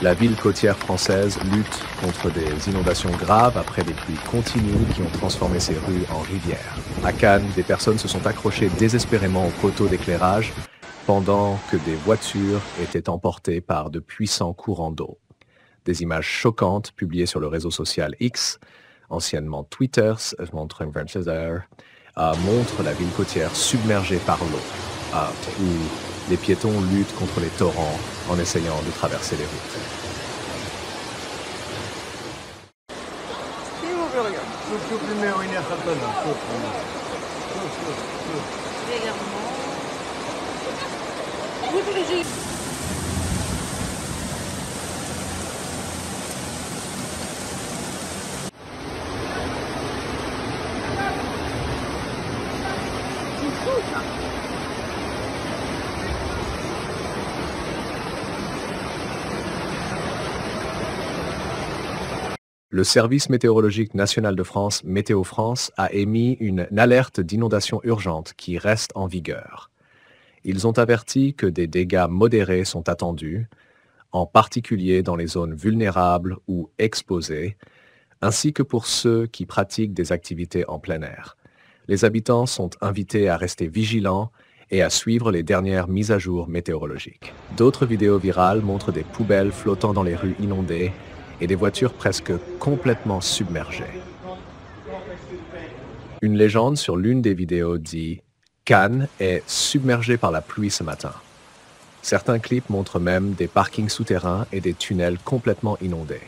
La ville côtière française lutte contre des inondations graves après des pluies continues qui ont transformé ses rues en rivières. À Cannes, des personnes se sont accrochées désespérément aux poteaux d'éclairage pendant que des voitures étaient emportées par de puissants courants d'eau. Des images choquantes publiées sur le réseau social X, anciennement Twitter, montrent la ville côtière submergée par l'eau, où les piétons luttent contre les torrents en essayant de traverser les routes. Le service météorologique national de France, Météo France, a émis une alerte d'inondation urgente qui reste en vigueur. Ils ont averti que des dégâts modérés sont attendus, en particulier dans les zones vulnérables ou exposées, ainsi que pour ceux qui pratiquent des activités en plein air. Les habitants sont invités à rester vigilants et à suivre les dernières mises à jour météorologiques. D'autres vidéos virales montrent des poubelles flottant dans les rues inondées et des voitures presque complètement submergées. Une légende sur l'une des vidéos dit « Cannes est submergée par la pluie ce matin ». Certains clips montrent même des parkings souterrains et des tunnels complètement inondés.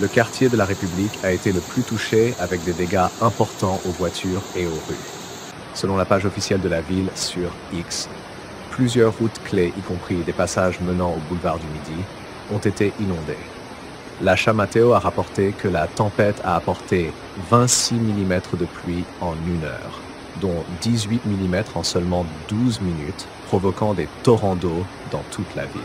Le quartier de la République a été le plus touché avec des dégâts importants aux voitures et aux rues. Selon la page officielle de la ville sur X, plusieurs routes clés, y compris des passages menant au boulevard du Midi, ont été inondées. L'achat Matteo a rapporté que la tempête a apporté 26 mm de pluie en 1 heure, dont 18 mm en seulement 12 minutes, provoquant des torrents d'eau dans toute la ville.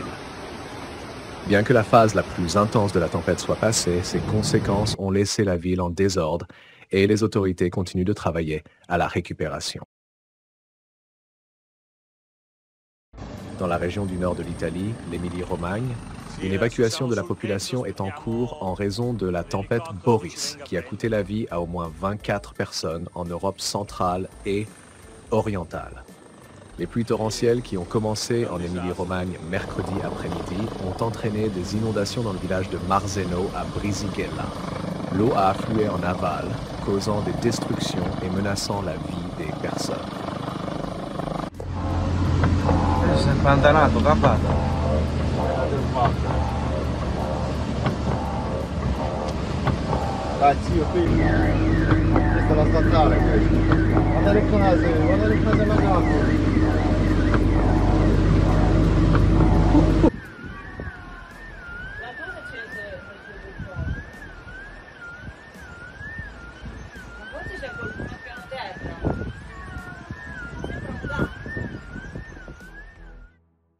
Bien que la phase la plus intense de la tempête soit passée, ses conséquences ont laissé la ville en désordre et les autorités continuent de travailler à la récupération. Dans la région du nord de l'Italie, l'Émilie-Romagne, une évacuation de la population est en cours en raison de la tempête Boris, qui a coûté la vie à au moins 24 personnes en Europe centrale et orientale. Les pluies torrentielles qui ont commencé en Émilie-Romagne mercredi après-midi ont entraîné des inondations dans le village de Marzeno à Brisighella. L'eau a afflué en aval, causant des destructions et menaçant la vie des personnes.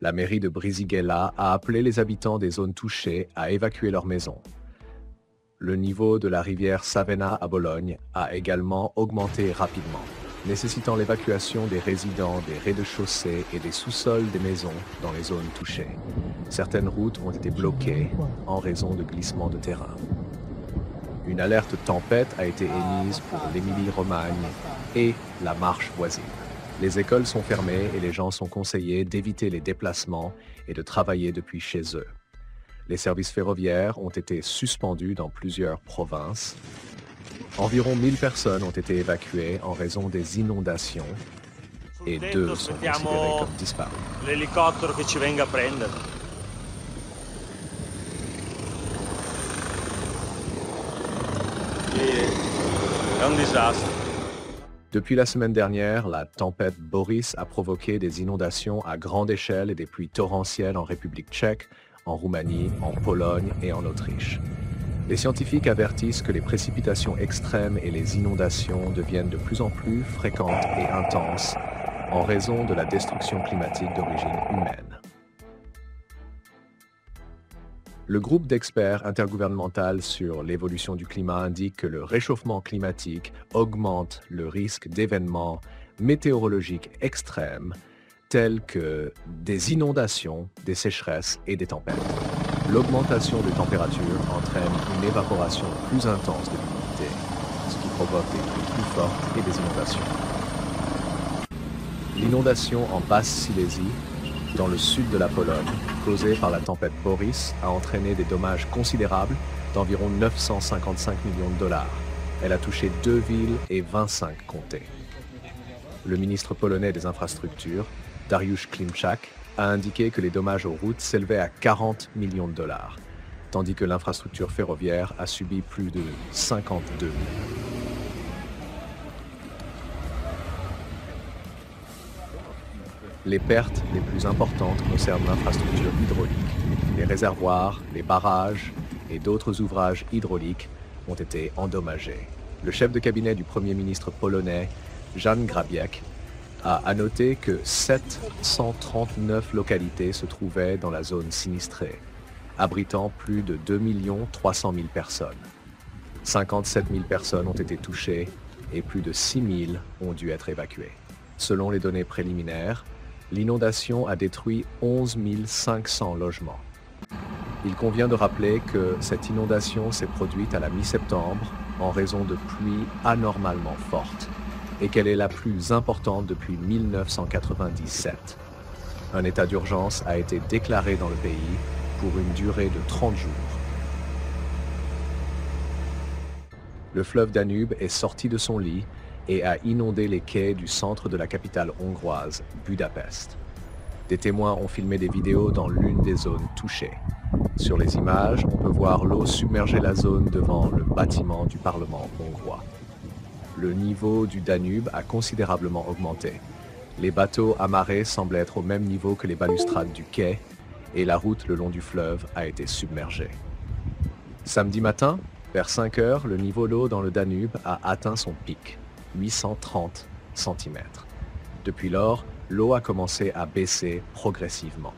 La mairie de Brisighella a appelé les habitants des zones touchées à évacuer leurs maisons. Le niveau de la rivière Savena à Bologne a également augmenté rapidement, nécessitant l'évacuation des résidents des rez-de-chaussée et des sous-sols des maisons dans les zones touchées. Certaines routes ont été bloquées en raison de glissements de terrain. Une alerte tempête a été émise pour l'Émilie-Romagne et la Marche voisine. Les écoles sont fermées et les gens sont conseillés d'éviter les déplacements et de travailler depuis chez eux. Les services ferroviaires ont été suspendus dans plusieurs provinces. Environ 1000 personnes ont été évacuées en raison des inondations et 2 sont considérées comme disparus. L'elicottero che ci venga a prendere. e è un disastro. Depuis la semaine dernière, la tempête Boris a provoqué des inondations à grande échelle et des pluies torrentielles en République tchèque, en Roumanie, en Pologne et en Autriche. Les scientifiques avertissent que les précipitations extrêmes et les inondations deviennent de plus en plus fréquentes et intenses en raison de la destruction climatique d'origine humaine. Le groupe d'experts intergouvernemental sur l'évolution du climat indique que le réchauffement climatique augmente le risque d'événements météorologiques extrêmes tels que des inondations, des sécheresses et des tempêtes. L'augmentation de température entraîne une évaporation plus intense de l'humidité, ce qui provoque des pluies plus fortes et des inondations. L'inondation en Basse-Silésie, dans le sud de la Pologne, causée par la tempête Boris, a entraîné des dommages considérables d'environ 955 millions de dollars. Elle a touché 2 villes et 25 comtés. Le ministre polonais des Infrastructures, Dariusz Klimczak, a indiqué que les dommages aux routes s'élevaient à 40 millions de dollars, tandis que l'infrastructure ferroviaire a subi plus de 52 millions. Les pertes les plus importantes concernent l'infrastructure hydraulique. Les réservoirs, les barrages et d'autres ouvrages hydrauliques ont été endommagés. Le chef de cabinet du Premier ministre polonais, Jan Grabiec, a annoté que 739 localités se trouvaient dans la zone sinistrée, abritant plus de 2 300 000 personnes. 57 000 personnes ont été touchées et plus de 6 000 ont dû être évacuées. Selon les données préliminaires, l'inondation a détruit 11 500 logements. Il convient de rappeler que cette inondation s'est produite à la mi-septembre en raison de pluies anormalement fortes et qu'elle est la plus importante depuis 1997. Un état d'urgence a été déclaré dans le pays pour une durée de 30 jours. Le fleuve Danube est sorti de son lit et a inondé les quais du centre de la capitale hongroise, Budapest. Des témoins ont filmé des vidéos dans l'une des zones touchées. Sur les images, on peut voir l'eau submerger la zone devant le bâtiment du Parlement hongrois. Le niveau du Danube a considérablement augmenté. Les bateaux amarrés semblent être au même niveau que les balustrades du quai et la route le long du fleuve a été submergée. Samedi matin, vers 5 heures, le niveau d'eau dans le Danube a atteint son pic, 830 cm. Depuis lors, l'eau a commencé à baisser progressivement.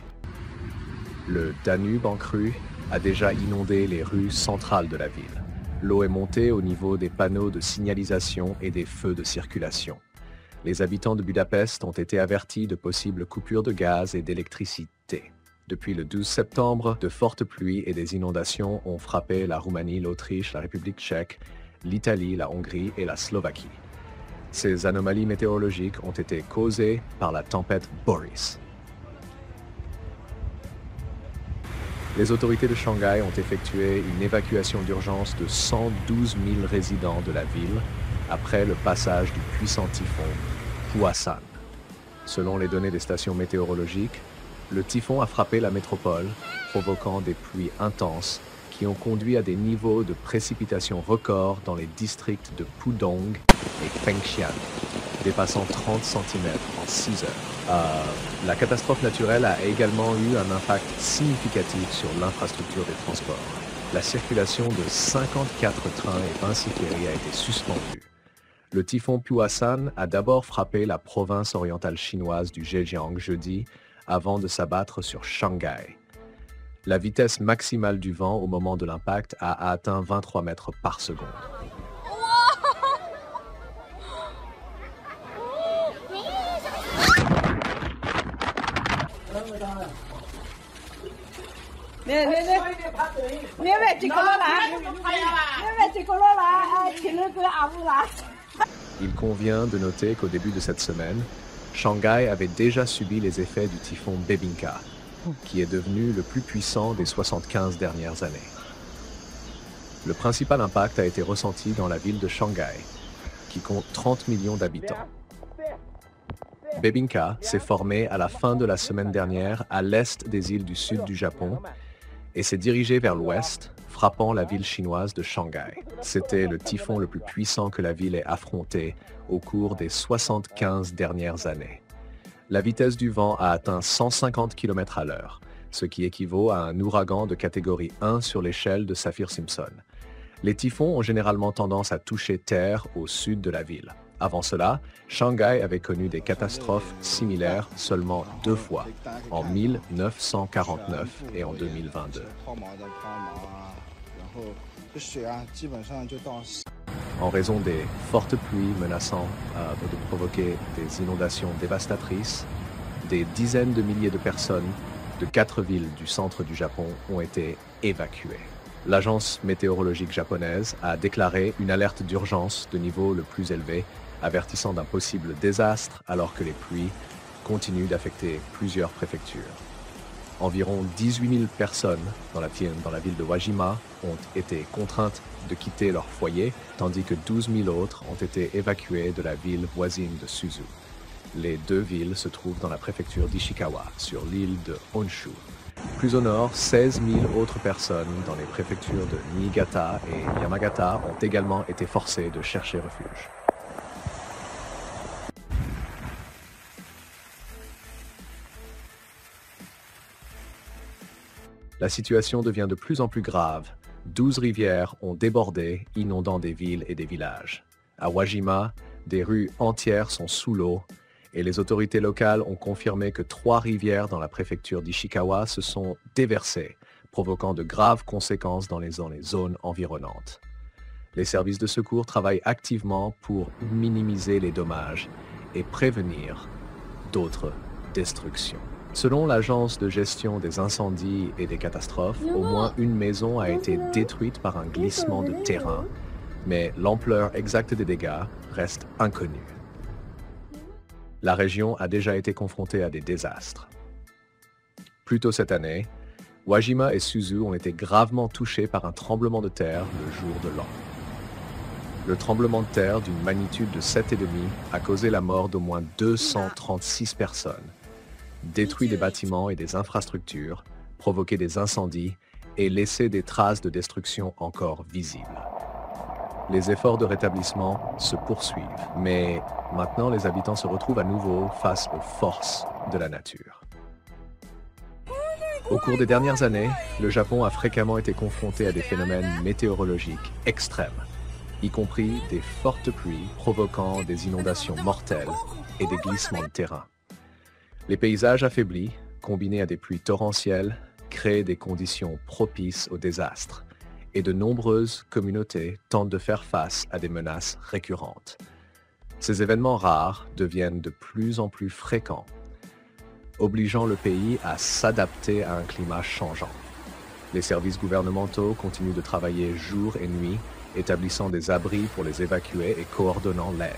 Le Danube en crue a déjà inondé les rues centrales de la ville. L'eau est montée au niveau des panneaux de signalisation et des feux de circulation. Les habitants de Budapest ont été avertis de possibles coupures de gaz et d'électricité. Depuis le 12 septembre, de fortes pluies et des inondations ont frappé la Roumanie, l'Autriche, la République tchèque, l'Italie, la Hongrie et la Slovaquie. Ces anomalies météorologiques ont été causées par la tempête Boris. Les autorités de Shanghai ont effectué une évacuation d'urgence de 112 000 résidents de la ville après le passage du puissant typhon Puasan. Selon les données des stations météorologiques, le typhon a frappé la métropole, provoquant des pluies intenses qui ont conduit à des niveaux de précipitation records dans les districts de Pudong et Fengxian, dépassant 30 cm en 6 heures. La catastrophe naturelle a également eu un impact significatif sur l'infrastructure des transports. La circulation de 54 trains et 26 ferries a été suspendue. Le typhon Puasan a d'abord frappé la province orientale chinoise du Zhejiang jeudi, avant de s'abattre sur Shanghai. La vitesse maximale du vent au moment de l'impact a atteint 23 mètres par seconde. Il convient de noter qu'au début de cette semaine, Shanghai avait déjà subi les effets du typhon Bebinka, qui est devenu le plus puissant des 75 dernières années. Le principal impact a été ressenti dans la ville de Shanghai, qui compte 30 millions d'habitants. Bebinka s'est formé à la fin de la semaine dernière à l'est des îles du sud du Japon et s'est dirigé vers l'ouest, frappant la ville chinoise de Shanghai. C'était le typhon le plus puissant que la ville ait affronté au cours des 75 dernières années. La vitesse du vent a atteint 150 km à l'heure, ce qui équivaut à un ouragan de catégorie 1 sur l'échelle de Saffir-Simpson. Les typhons ont généralement tendance à toucher terre au sud de la ville. Avant cela, Shanghai avait connu des catastrophes similaires seulement 2 fois, en 1949 et en 2022. En raison des fortes pluies menaçant de provoquer des inondations dévastatrices, des dizaines de milliers de personnes de 4 villes du centre du Japon ont été évacuées. L'agence météorologique japonaise a déclaré une alerte d'urgence de niveau le plus élevé, avertissant d'un possible désastre alors que les pluies continuent d'affecter plusieurs préfectures. Environ 18 000 personnes dans la ville de Wajima ont été contraintes de quitter leur foyer, tandis que 12 000 autres ont été évacuées de la ville voisine de Suzu. Les 2 villes se trouvent dans la préfecture d'Ishikawa, sur l'île de Honshu. Plus au nord, 16 000 autres personnes dans les préfectures de Niigata et Yamagata ont également été forcées de chercher refuge. La situation devient de plus en plus grave. 12 rivières ont débordé, inondant des villes et des villages. À Wajima, des rues entières sont sous l'eau et les autorités locales ont confirmé que 3 rivières dans la préfecture d'Ishikawa se sont déversées, provoquant de graves conséquences dans les zones environnantes. Les services de secours travaillent activement pour minimiser les dommages et prévenir d'autres destructions. Selon l'Agence de gestion des incendies et des catastrophes, au moins une maison a été détruite par un glissement de terrain, mais l'ampleur exacte des dégâts reste inconnue. La région a déjà été confrontée à des désastres. Plus tôt cette année, Wajima et Suzu ont été gravement touchés par un tremblement de terre le jour de l'an. Le tremblement de terre d'une magnitude de 7,5 a causé la mort d'au moins 236 personnes, détruit des bâtiments et des infrastructures, provoqué des incendies et laissé des traces de destruction encore visibles. Les efforts de rétablissement se poursuivent, mais maintenant les habitants se retrouvent à nouveau face aux forces de la nature. Au cours des dernières années, le Japon a fréquemment été confronté à des phénomènes météorologiques extrêmes, y compris des fortes pluies provoquant des inondations mortelles et des glissements de terrain. Les paysages affaiblis, combinés à des pluies torrentielles, créent des conditions propices au désastre, et de nombreuses communautés tentent de faire face à des menaces récurrentes. Ces événements rares deviennent de plus en plus fréquents, obligeant le pays à s'adapter à un climat changeant. Les services gouvernementaux continuent de travailler jour et nuit, établissant des abris pour les évacuer et coordonnant l'aide.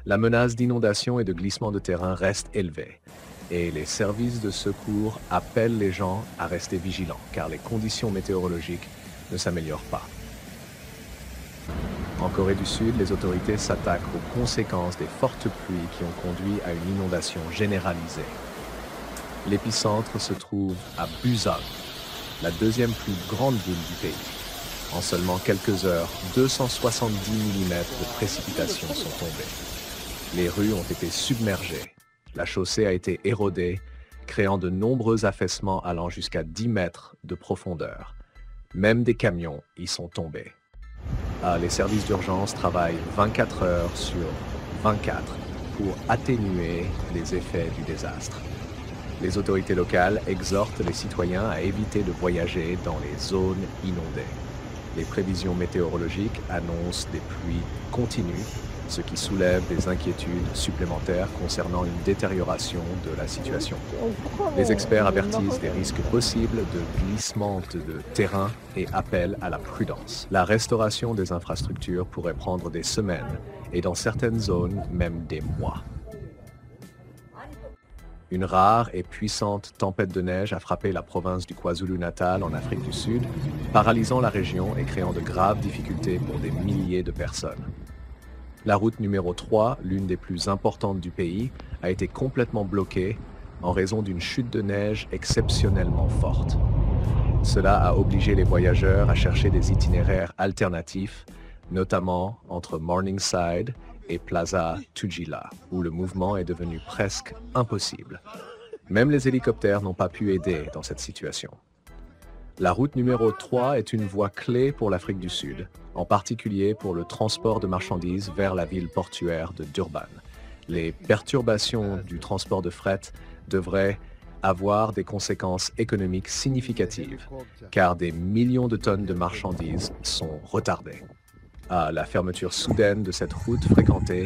La menace d'inondation et de glissement de terrain reste élevée, et les services de secours appellent les gens à rester vigilants, car les conditions météorologiques ne s'améliorent pas. En Corée du Sud, les autorités s'attaquent aux conséquences des fortes pluies qui ont conduit à une inondation généralisée. L'épicentre se trouve à Busan, la 2e plus grande ville du pays. En seulement quelques heures, 270 mm de précipitations sont tombées. Les rues ont été submergées. La chaussée a été érodée, créant de nombreux affaissements allant jusqu'à 10 mètres de profondeur. Même des camions y sont tombés. Les services d'urgence travaillent 24 heures sur 24 pour atténuer les effets du désastre. Les autorités locales exhortent les citoyens à éviter de voyager dans les zones inondées. Les prévisions météorologiques annoncent des pluies continues, ce qui soulève des inquiétudes supplémentaires concernant une détérioration de la situation. Les experts avertissent des risques possibles de glissement de terrain et appellent à la prudence. La restauration des infrastructures pourrait prendre des semaines et dans certaines zones, même des mois. Une rare et puissante tempête de neige a frappé la province du KwaZulu-Natal en Afrique du Sud, paralysant la région et créant de graves difficultés pour des milliers de personnes. La route numéro 3, l'une des plus importantes du pays, a été complètement bloquée en raison d'une chute de neige exceptionnellement forte. Cela a obligé les voyageurs à chercher des itinéraires alternatifs, notamment entre Morningside et Plaza Tugela, où le mouvement est devenu presque impossible. Même les hélicoptères n'ont pas pu aider dans cette situation. La route numéro 3 est une voie clé pour l'Afrique du Sud, en particulier pour le transport de marchandises vers la ville portuaire de Durban. Les perturbations du transport de fret devraient avoir des conséquences économiques significatives, car des millions de tonnes de marchandises sont retardées. La fermeture soudaine de cette route fréquentée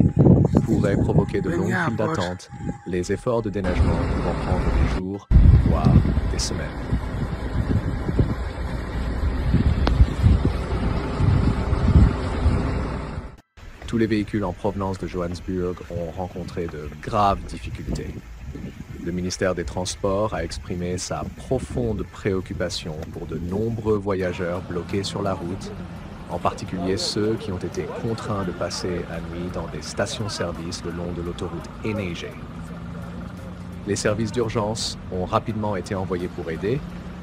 pourrait provoquer de longues files d'attente, les efforts de déneigement pouvant prendre des jours, voire des semaines. Tous les véhicules en provenance de Johannesburg ont rencontré de graves difficultés. Le ministère des Transports a exprimé sa profonde préoccupation pour de nombreux voyageurs bloqués sur la route, en particulier ceux qui ont été contraints de passer la nuit dans des stations-service le long de l'autoroute enneigée. Les services d'urgence ont rapidement été envoyés pour aider,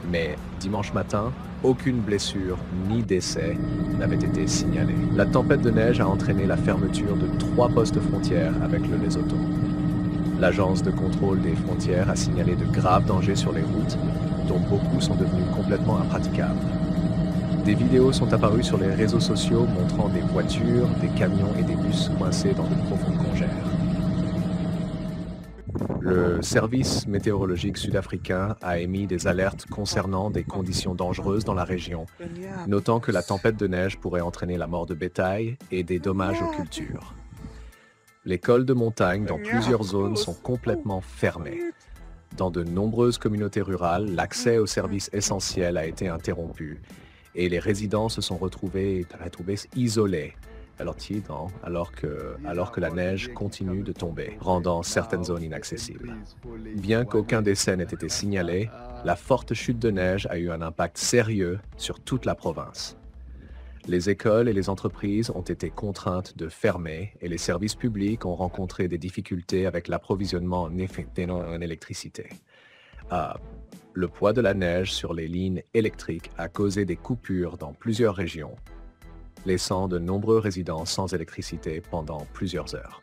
mais dimanche matin, aucune blessure ni décès n'avait été signalé. La tempête de neige a entraîné la fermeture de 3 postes frontières avec le Lesotho. L'agence de contrôle des frontières a signalé de graves dangers sur les routes, dont beaucoup sont devenus complètement impraticables. Des vidéos sont apparues sur les réseaux sociaux montrant des voitures, des camions et des bus coincés dans de profondes congères. Le service météorologique sud-africain a émis des alertes concernant des conditions dangereuses dans la région, notant que la tempête de neige pourrait entraîner la mort de bétail et des dommages aux cultures. Les cols de montagne dans plusieurs zones sont complètement fermés. Dans de nombreuses communautés rurales, l'accès aux services essentiels a été interrompu et les résidents se sont retrouvés isolés alors que la neige continue de tomber, rendant certaines zones inaccessibles. Bien qu'aucun décès n'ait été signalé, la forte chute de neige a eu un impact sérieux sur toute la province. Les écoles et les entreprises ont été contraintes de fermer et les services publics ont rencontré des difficultés avec l'approvisionnement en électricité. Le poids de la neige sur les lignes électriques a causé des coupures dans plusieurs régions, laissant de nombreux résidents sans électricité pendant plusieurs heures.